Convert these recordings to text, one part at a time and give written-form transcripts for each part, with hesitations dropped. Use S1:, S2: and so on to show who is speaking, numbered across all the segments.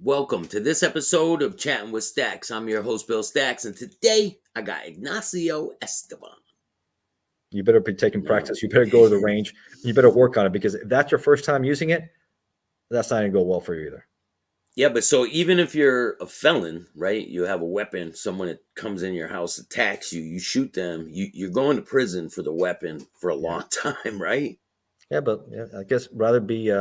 S1: Welcome to this episode of Chatting with Staxx. I'm your host, Bill Staxx, and today I got Ignacio Esteban.
S2: You better be taking practice. You better go to the range. You better work on it, because if that's your first time using it, that's not going to go well for you either.
S1: Yeah, but so even if you're a felon, right, you have a weapon, someone that comes in your house, attacks you, you shoot them, you're going to prison for the weapon for a long time, right?
S2: Yeah, but I guess rather be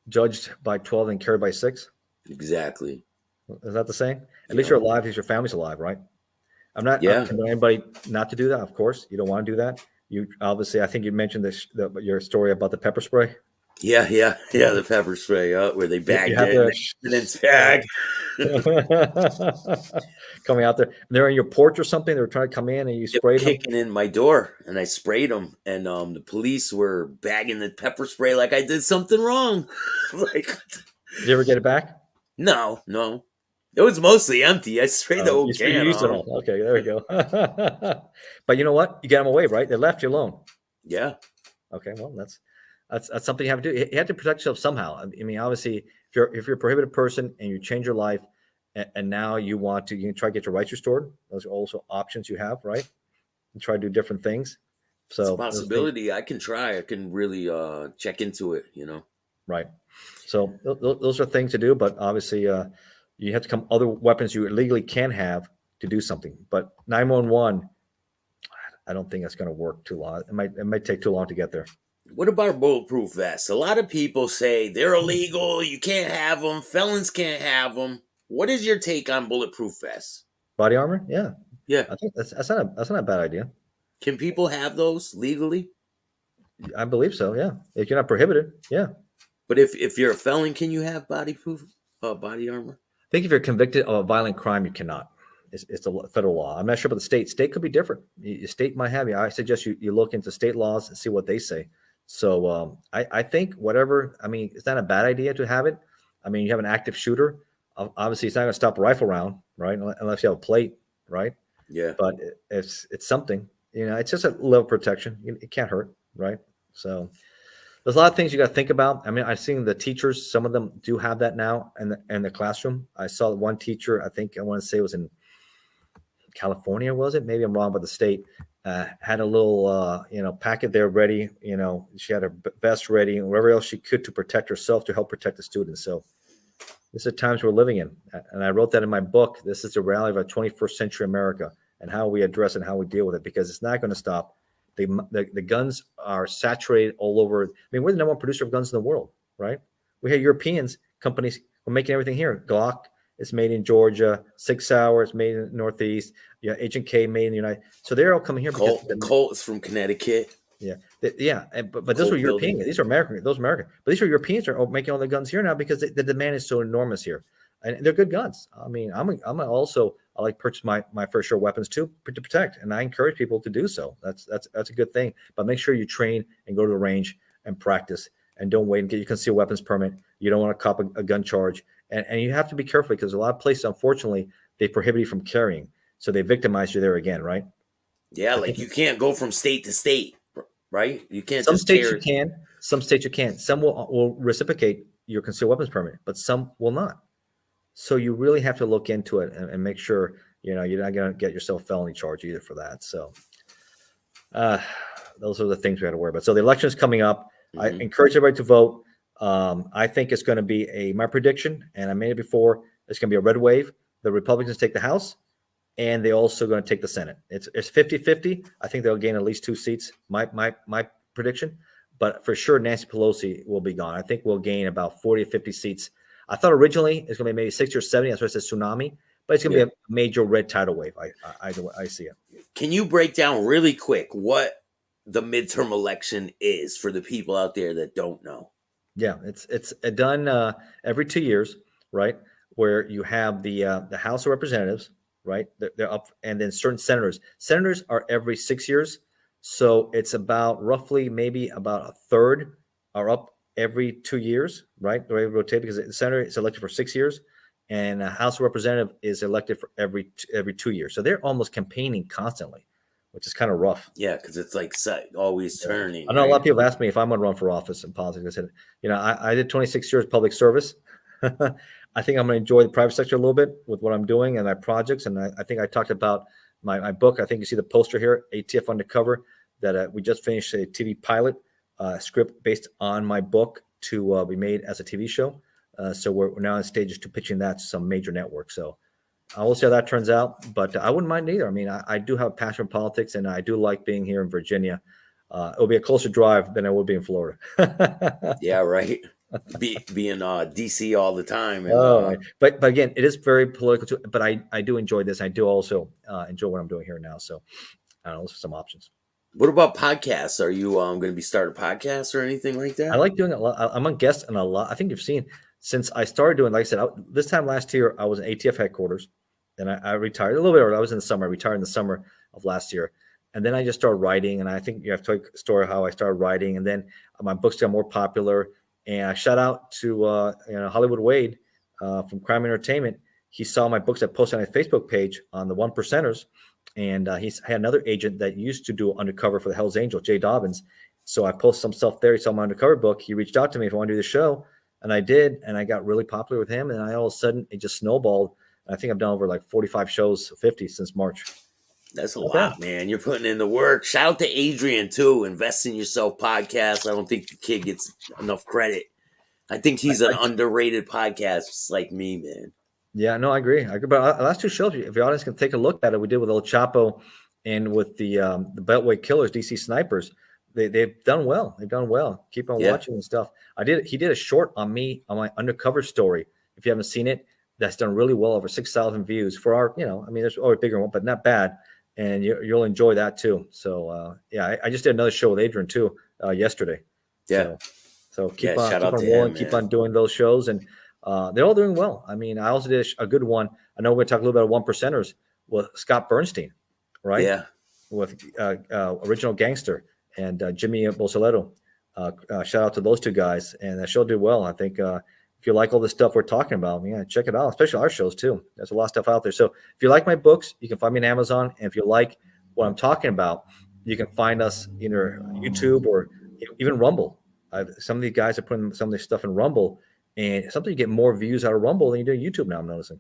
S2: judged by 12 than carried by 6.
S1: Exactly.
S2: Is that the same? At least you're alive because your family's alive, right? I'm not telling anybody not to do that. Of course, you don't want to do that. You obviously, I think you mentioned your story about the pepper spray.
S1: Yeah, the pepper spray, where they bagged it in its bag.
S2: Coming out there, they're on your porch or something. They're trying to come in and you sprayed them.
S1: Kicking in my door, and I sprayed them, and the police were bagging the pepper spray like I did something wrong. Like,
S2: did you ever get it back?
S1: No. It was mostly empty. I sprayed the whole can.
S2: You used it all. Okay, there we go. But you know what? You got them away, right? They left you alone.
S1: Yeah.
S2: Okay, well, that's something you have to do. You have to protect yourself somehow. I mean, obviously, if you're a prohibited person and you change your life, and now you can try to get your rights restored. Those are also options you have, right? And try to do different things. So
S1: it's a possibility. I can try. I can really check into it.
S2: Right. So those are things to do, but obviously, you have to come other weapons you legally can have to do something. But 911, I don't think that's going to work too long. It might take too long to get there.
S1: What about bulletproof vests? A lot of people say they're illegal. You can't have them. Felons can't have them. What is your take on bulletproof vests?
S2: Body armor? Yeah.
S1: I
S2: think that's not a bad idea.
S1: Can people have those legally?
S2: I believe so. Yeah. If you're not prohibited. Yeah.
S1: But if you're a felon, can you have body armor?
S2: I think if you're convicted of a violent crime, you cannot. It's a federal law. I'm not sure about the state. State could be different. Your state might have you. I suggest you look into state laws and see what they say. So I think whatever. I mean, it's not a bad idea to have it. I mean, you have an active shooter. Obviously, it's not going to stop a rifle round, right? Unless you have a plate, right?
S1: Yeah.
S2: But it's something. It's just a level of protection. It can't hurt, right? So there's a lot of things you got to think about. I mean, I've seen the teachers. Some of them do have that now in the classroom. I saw one teacher. I think I want to say it was in California. Was it? Maybe I'm wrong about the state. Had a little, packet there ready. She had her vest ready and whatever else she could to protect herself, to help protect the students. So this is the times we're living in. And I wrote that in my book. This is the reality of our 21st century America and how we address and how we deal with it, because it's not going to stop. The guns are saturated all over. I mean, we're the number one producer of guns in the world, right? We have Europeans, companies are making everything here. Glock is made in Georgia. 6 Hour is made in the Northeast. Yeah, H&K made in the United. So they're all coming here.
S1: The Colt is from Connecticut.
S2: Yeah, but those were European. These are American. Those are American. But these are Europeans are making all the guns here now because the demand is so enormous here, and they're good guns. I mean, I like purchase my fair share of weapons too to protect, and I encourage people to do so. That's a good thing. But make sure you train and go to the range and practice, and don't wait and get your concealed weapons permit. You don't want to cop a gun charge, and you have to be careful because a lot of places, unfortunately, they prohibit you from carrying, so they victimize you there again, right?
S1: Yeah, like you can't go from state to state. Right? You can't.
S2: Some states you can. Some states you can't. Some will reciprocate your concealed weapons permit, but some will not. So you really have to look into it and make sure you're not going to get yourself felony charge either for that. So those are the things we have to worry about. So the election is coming up. Mm-hmm. I encourage everybody to vote. I think it's going to be my prediction, and I made it before. It's going to be a red wave. The Republicans take the House, and they're also going to take the Senate. It's 50-50. I think they'll gain at least 2 seats, my prediction. But for sure, Nancy Pelosi will be gone. I think we'll gain about 40 to 50 seats. I thought originally it's going to be maybe 60 or 70. That's why I said tsunami. But it's going to be a major red tidal wave. I see it.
S1: Can you break down really quick what the midterm election is for the people out there that don't know?
S2: Yeah, it's done every 2 years, right? Where you have the House of Representatives, right? They're up, and then certain senators. Senators are every 6 years. So it's about roughly maybe about a third are up every 2 years, right? The way we rotate, because the senator is elected for 6 years, and a House representative is elected for every 2 years. So they're almost campaigning constantly, which is kind of rough.
S1: Yeah, because it's like always
S2: Yeah.
S1: turning,
S2: I know a lot of
S1: right?
S2: people ask me if I'm going to run for office in politics. I said, I did 26 years public service. I think I'm going to enjoy the private sector a little bit with what I'm doing and my projects. And I think I talked about my book. I think you see the poster here, ATF Undercover, that we just finished a TV pilot script based on my book to be made as a TV show. So we're now in stages to pitching that to some major network. So I will see how that turns out, but I wouldn't mind either. I mean, I do have a passion for politics, and I do like being here in Virginia. It'll be a closer drive than I would be in Florida.
S1: Yeah, right. Be in DC all the time, and
S2: Oh, but again, it is very political too. But I do enjoy this. I do also enjoy what I'm doing here now. So I don't know, those are some options.
S1: what about podcasts? Are you going to be starting podcasts or anything like
S2: I
S1: that?
S2: like doing a lot. I'm a guest on a lot. I think you've seen since I started doing, like I said, this time last year, I was in ATF headquarters. Then I retired a little bit early. I was in the summer. I retired in the summer of last year. And then I just started writing. And I think you have to tell a story how I started writing. And then my books got more popular. And I shout out to Hollywood Wade from Crime Entertainment. He saw my books I posted on his Facebook page on the One Percenters. And he had another agent that used to do undercover for the Hells Angels, Jay Dobbins. So I posted some stuff there. He saw my undercover book. He reached out to me if I want to do the show. And I did. And I got really popular with him. And all of a sudden, it just snowballed. I think I've done over like 45 shows, 50 since March.
S1: That's a
S2: Not bad.
S1: lot, man. You're putting in the work. Shout out to Adrian too. Invest in Yourself podcast. I don't think the kid gets enough credit. I think he's an underrated podcast, just like me, man.
S2: Yeah, no, I agree. But last two shows, if the audience can take a look at it, we did with El Chapo and with the Beltway Killers, DC Snipers. They've done well. They've done well. Keep on watching and stuff. He did a short on me on my undercover story. If you haven't seen it, that's done really well, over 6,000 views for our. I mean, there's always bigger one, but not bad. And you'll enjoy that too. So I just did another show with Adrian too yesterday.
S1: Yeah.
S2: So keep on
S1: rolling,
S2: him, keep on doing those shows, and they're all doing well. I mean, I also did a good one. I know we're going to talk a little bit about One Percenters with Scott Bernstein, right?
S1: Yeah.
S2: With Original Gangster and Jimmy Bosaletto. Shout out to those two guys, and that show did well. I think if you like all the stuff we're talking about, check it out, especially our shows too. There's a lot of stuff out there. So if you like my books, you can find me on Amazon. And if you like what I'm talking about, you can find us either YouTube or even Rumble. Some of these guys are putting some of this stuff in Rumble, and sometimes you get more views out of Rumble than you do YouTube now, I'm noticing.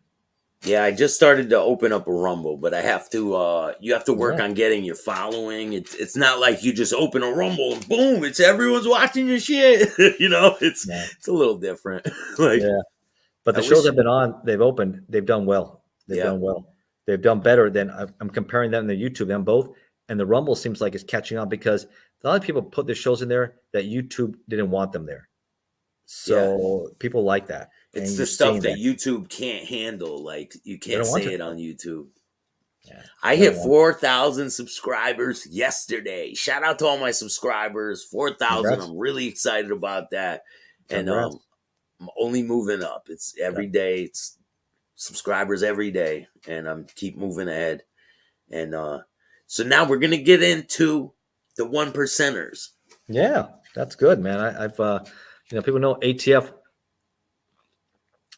S1: Yeah, I just started to open up a Rumble, but I have to. You have to work on getting your following. It's not like you just open a Rumble and boom, it's everyone's watching your shit. It's a little different.
S2: But the shows I've been on, they've done well. They've done well. They've done better than I'm comparing them to YouTube, them both. And the Rumble seems like it's catching on because a lot of people put their shows in there that YouTube didn't want them there. So people like that.
S1: It's the stuff that YouTube can't handle. Like, you can't say it on YouTube. Yeah, I hit 4,000 subscribers yesterday. Shout out to all my subscribers. 4,000. I'm really excited about that. And I'm only moving up. It's every day. It's subscribers every day. And I'm keep moving ahead. And so now we're going to get into the One Percenters. Yeah,
S2: that's good, man. I've people know ATF.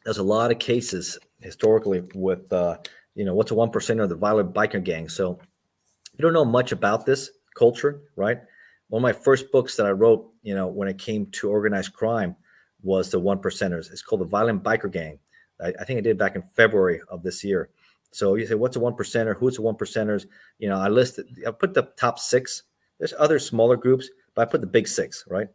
S2: There's a lot of cases historically with, what's a 1%er, the violent biker gang. So if you don't know much about this culture, right? One of my first books that I wrote, when it came to organized crime was the 1%ers. It's called the Violent Biker Gang. I think I did back in February of this year. So you say, what's a 1%er? Who's the 1%ers? I put the top 6. There's other smaller groups, but I put the big 6, right?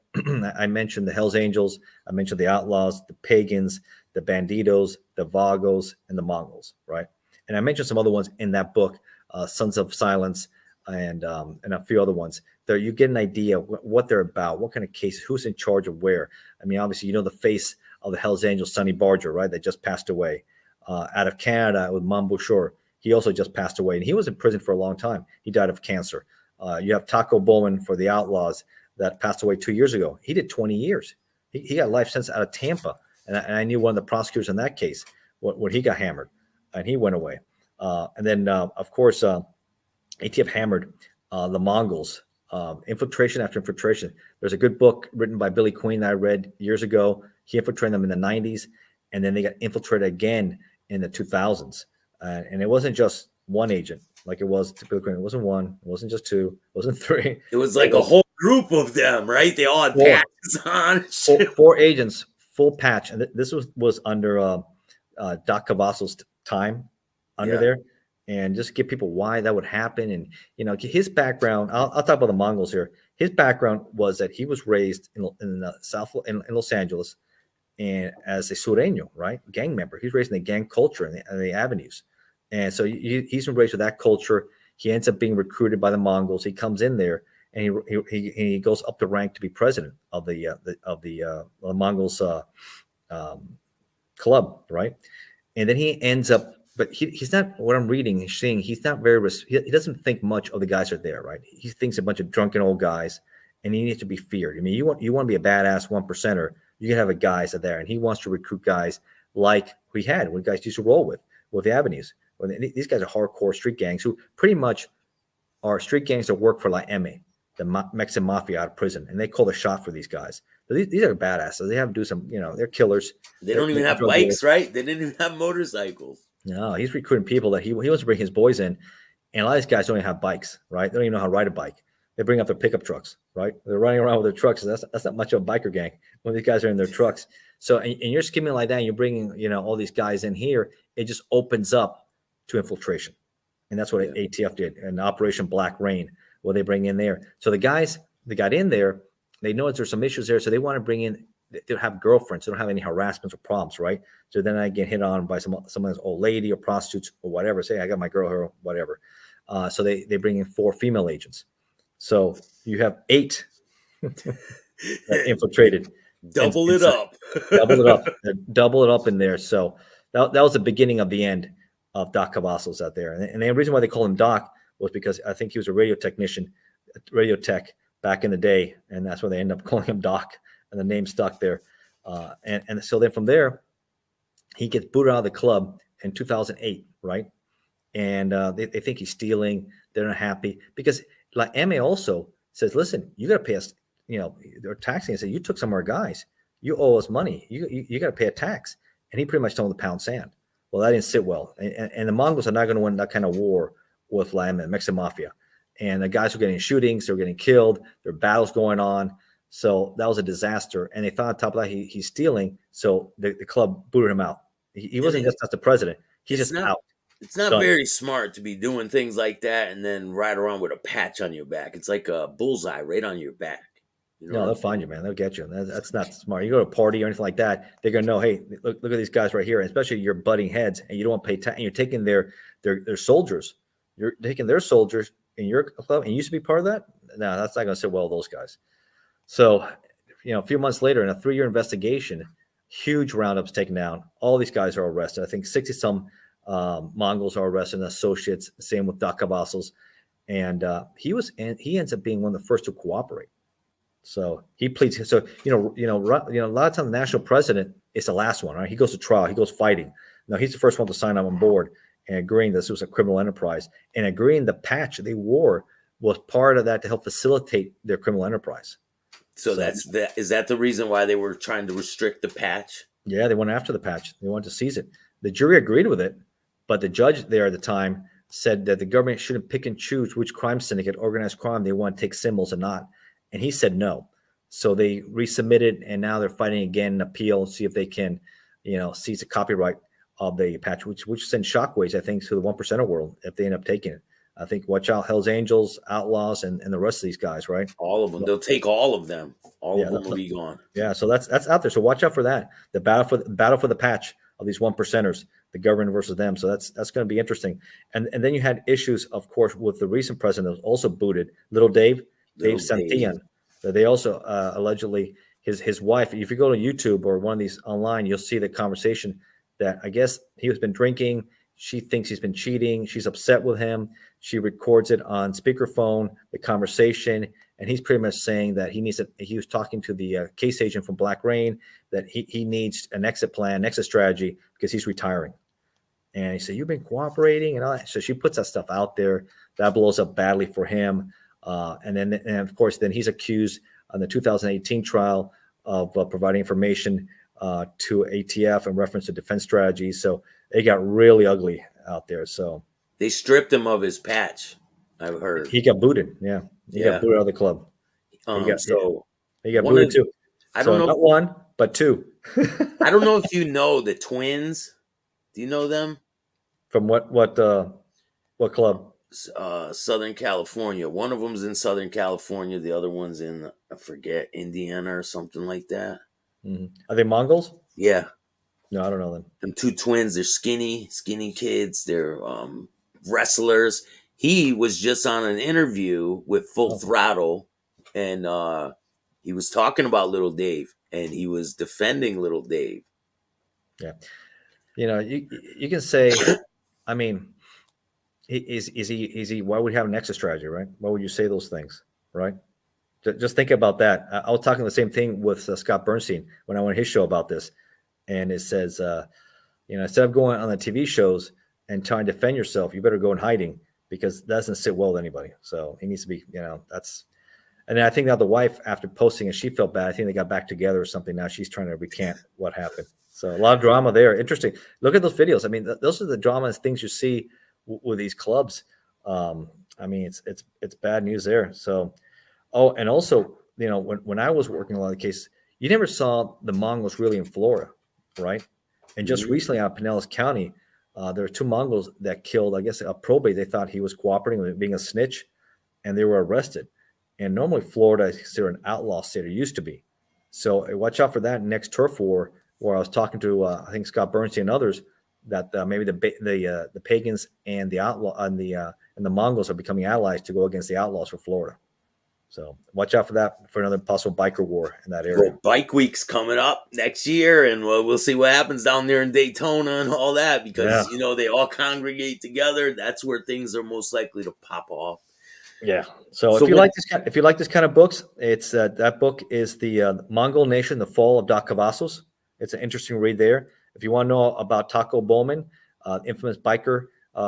S2: I mentioned the Hells Angels. I mentioned the Outlaws, the Pagans, the Bandidos, the Vagos, and the Mongols, right? And I mentioned some other ones in that book, Sons of Silence, and a few other ones. There, you get an idea of what they're about, what kind of case, who's in charge of where. I mean, obviously, the face of the Hells Angels, Sonny Barger, right? That just passed away. Out of Canada with Mambo Shore, he also just passed away, and he was in prison for a long time. He died of cancer. You have Taco Bowman for the Outlaws that passed away 2 years ago. He did 20 years. He got life sentence out of Tampa. And I knew one of the prosecutors in that case when he got hammered, and he went away. And then, of course, ATF hammered the Mongols infiltration after infiltration. There's a good book written by Billy Queen that I read years ago. He infiltrated them in the 90s, and then they got infiltrated again in the 2000s. And it wasn't just one agent like it was to Billy Queen. It wasn't one. It wasn't just two. It wasn't three.
S1: It was like a whole group of them, right? They all had patches on.
S2: Four agents, full patch. And this was under Doc Cavazos' time under there. And just give people why that would happen. And, his background, I'll talk about the Mongols here. His background was that he was raised in the South, in Los Angeles, and as a sureño, right? Gang member. He's raised in the gang culture in the avenues. And so he's been raised with that culture. He ends up being recruited by the Mongols. He comes in there and he goes up the rank to be president of the Mongols club, right? And then he ends up, but he's not, what I'm reading and seeing, he's not he doesn't think much of the guys that are there, right? He thinks a bunch of drunken old guys, and he needs to be feared. I mean, you want to be a badass 1%er, you can have a guys that are there, and he wants to recruit guys like we had, when guys used to roll with the avenues. These guys are hardcore street gangs who pretty much are street gangs that work for La M, the Mexican mafia out of prison, and they call the shot for these guys. So these are badasses. They have to do some, they're killers.
S1: They don't even have bikes, right? They didn't even have motorcycles.
S2: No, he's recruiting people that he wants to bring his boys in, and a lot of these guys don't even have bikes, right? They don't even know how to ride a bike. They bring up their pickup trucks, right? They're running around with their trucks. That's not much of a biker gang when these guys are in their trucks. So, and you're skimming like that, and you're bringing, all these guys in here. It just opens up to infiltration, and that's what ATF did. And Operation Black Rain, what they bring in there. So the guys that got in there, they know there's some issues there, so they want to bring in. They don't have girlfriends. They don't have any harassments or problems, right? So then I get hit on by someone's old lady or prostitutes or whatever. Say I got my girl here, or whatever. So they bring in 4 female agents. So you have 8 infiltrated.
S1: Double it up
S2: in there. So that was the beginning of the end of Doc Cavazos out there. And the reason why they call him Doc was because I think he was a radio tech back in the day, and that's why they end up calling him Doc, and the name stuck there. And so then from there, he gets booted out of the club in 2008, right? And they think he's stealing. They're not happy because La M also says, listen, you got to pay us, they're taxing and say, you took some of our guys. You owe us money. You got to pay a tax. And he pretty much told them to pound sand. Well, that didn't sit well. And the Mongols are not going to win that kind of war with La M and Mexican Mafia. And the guys were getting shootings. They were getting killed. There were battles going on. So that was a disaster. And they found on top of that he's stealing. So the club booted him out. He wasn't just the president. He's just out.
S1: It's not very smart to be doing things like that and then ride around with a patch on your back. It's like a bullseye right on your back.
S2: No, they'll find you, man. They'll get you. That's not smart. You go to a party or anything like that, they're going to know, hey, look at these guys right here. And especially you're butting heads and you don't want to pay tax. And you're taking their soldiers. You're taking their soldiers in your club and you used to be part of that? No, that's not going to sit well with those guys. So, a few months later in a 3-year investigation, huge roundups taken down. All these guys are arrested. I think 60-some Mongols are arrested and associates. Same with Doc Cavazos. And he ends up being one of the first to cooperate. So he pleads. So, a lot of times the national president is the last one, right? He goes to trial. He goes fighting. No, he's the first one to sign on board and agreeing this was a criminal enterprise and agreeing the patch they wore was part of that to help facilitate their criminal enterprise.
S1: So is that the reason why they were trying to restrict the patch?
S2: Yeah, they went after the patch. They wanted to seize it. The jury agreed with it, but the judge there at the time said that the government shouldn't pick and choose which crime syndicate, organized crime, they want to take symbols and not. And he said no. So they resubmitted, and now they're fighting again, an appeal, see if they can, seize the copyright of the patch, which sends shockwaves, I think, to the 1%er world if they end up taking it. I think watch out, Hells Angels, Outlaws, and the rest of these guys, right?
S1: All of them. They'll take all of them. All of them will be gone.
S2: Yeah, so that's out there. So watch out for that. The battle for the patch of these 1%ers, the government versus them. So that's going to be interesting. And then you had issues, of course, with the recent president that was also booted, Little Dave Santillan. They also allegedly his wife. If you go to YouTube or one of these online, you'll see the conversation that I guess he has been drinking. She thinks he's been cheating. She's upset with him. She records it on speakerphone, the conversation, and he's pretty much saying that he was talking to the case agent from Black Rain that he needs an exit plan, exit strategy because he's retiring. And he said, you've been cooperating and all that. So she puts that stuff out there. That blows up badly for him. And of course, then he's accused on the 2018 trial of providing information to ATF in reference to defense strategies. So it got really ugly out there. So
S1: they stripped him of his patch. I've heard
S2: he got booted. Yeah, he got booted out of the club. He got booted too.
S1: I don't know,
S2: not one, but two.
S1: I don't know if you know the twins. Do you know them?
S2: From what club?
S1: Southern California. One of them's in Southern California. The other one's in, I forget, Indiana or something like that.
S2: Mm-hmm. Are they Mongols?
S1: Yeah.
S2: No, I don't know them.
S1: Them two twins. They're skinny kids. They're wrestlers. He was just on an interview with Full Throttle, and he was talking about Little Dave, and he was defending Little Dave.
S2: Yeah. You can say, I mean, is he? Why would he have an exit strategy, right? Why would you say those things, right? Just think about that. I was talking the same thing with Scott Bernstein when I went on his show about this, and it says, instead of going on the TV shows and trying to defend yourself, you better go in hiding because that doesn't sit well with anybody. So he needs to be, that's. And I think now the wife, after posting it, she felt bad. I think they got back together or something. Now she's trying to recant what happened. So a lot of drama there. Interesting. Look at those videos. I mean, those are the dramas, things you see with these clubs. I mean, it's bad news there. So, and also, when I was working a lot of cases, you never saw the Mongols really in Florida, right? And just recently out of Pinellas County, there were two Mongols that killed, I guess, a probate. They thought he was cooperating with being a snitch, and they were arrested. And normally Florida is considered an outlaw state, or used to be. So watch out for that next turf war, where I was talking to, I think Scott Bernstein and others, that maybe the pagans and the outlaw and the Mongols are becoming allies to go against the outlaws for Florida. So watch out for that, for another possible biker war in that area.
S1: Well, Bike Week's coming up next year, and we'll see what happens down there in Daytona and all that, because they all congregate together. That's where things are most likely to pop off.
S2: Yeah. So if you like this kind of books, it's that book is the Mongol Nation: The Fall of Doc Cavazos. It's an interesting read there. If you want to know about Taco Bowman, infamous biker,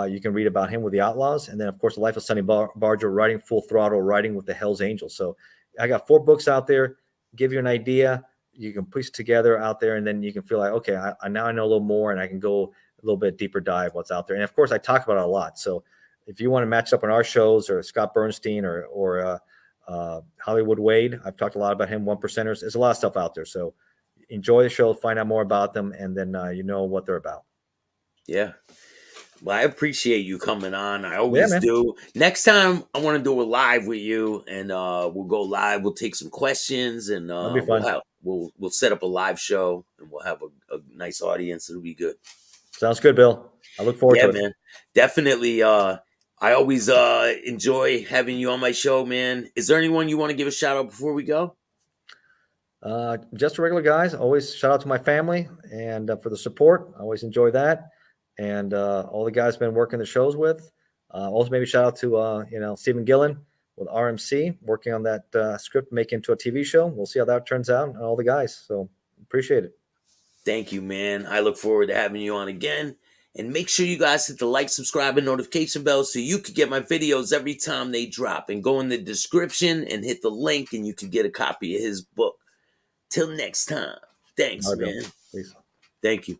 S2: you can read about him with the Outlaws, and then of course The Life of Sonny Barger, riding Full Throttle, riding with the Hells Angels. So I got 4 books out there. Give you an idea. You can piece it together out there, and then you can feel like, okay, I now know a little more, and I can go a little bit deeper dive what's out there. And of course, I talk about it a lot. So if you want to match up on our shows, or Scott Bernstein, or Hollywood Wade, I've talked a lot about him. 1%ers. There's a lot of stuff out there. So enjoy the show, find out more about them, and then you know what they're about.
S1: Yeah. Well, I appreciate you coming on. I always do. Next time, I want to do a live with you, and we'll go live. We'll take some questions, and
S2: that'll be fun.
S1: We'll set up a live show, and we'll have a nice audience. It'll be good.
S2: Sounds good, Bill. I look forward to it.
S1: Yeah, man. Definitely. I always enjoy having you on my show, man. Is there anyone you want to give a shout out before we go?
S2: Just regular guys. Always shout out to my family and for the support. I always enjoy that. And all the guys been working the shows with. Also, maybe shout out to Stephen Gillen with RMC, working on that script, making it into a TV show. We'll see how that turns out, and all the guys. So appreciate it.
S1: Thank you, man. I look forward to having you on again. And make sure you guys hit the like, subscribe, and notification bell so you can get my videos every time they drop. And go in the description and hit the link, and you can get a copy of his book. Till next time. Thanks, man.
S2: Please.
S1: Thank you.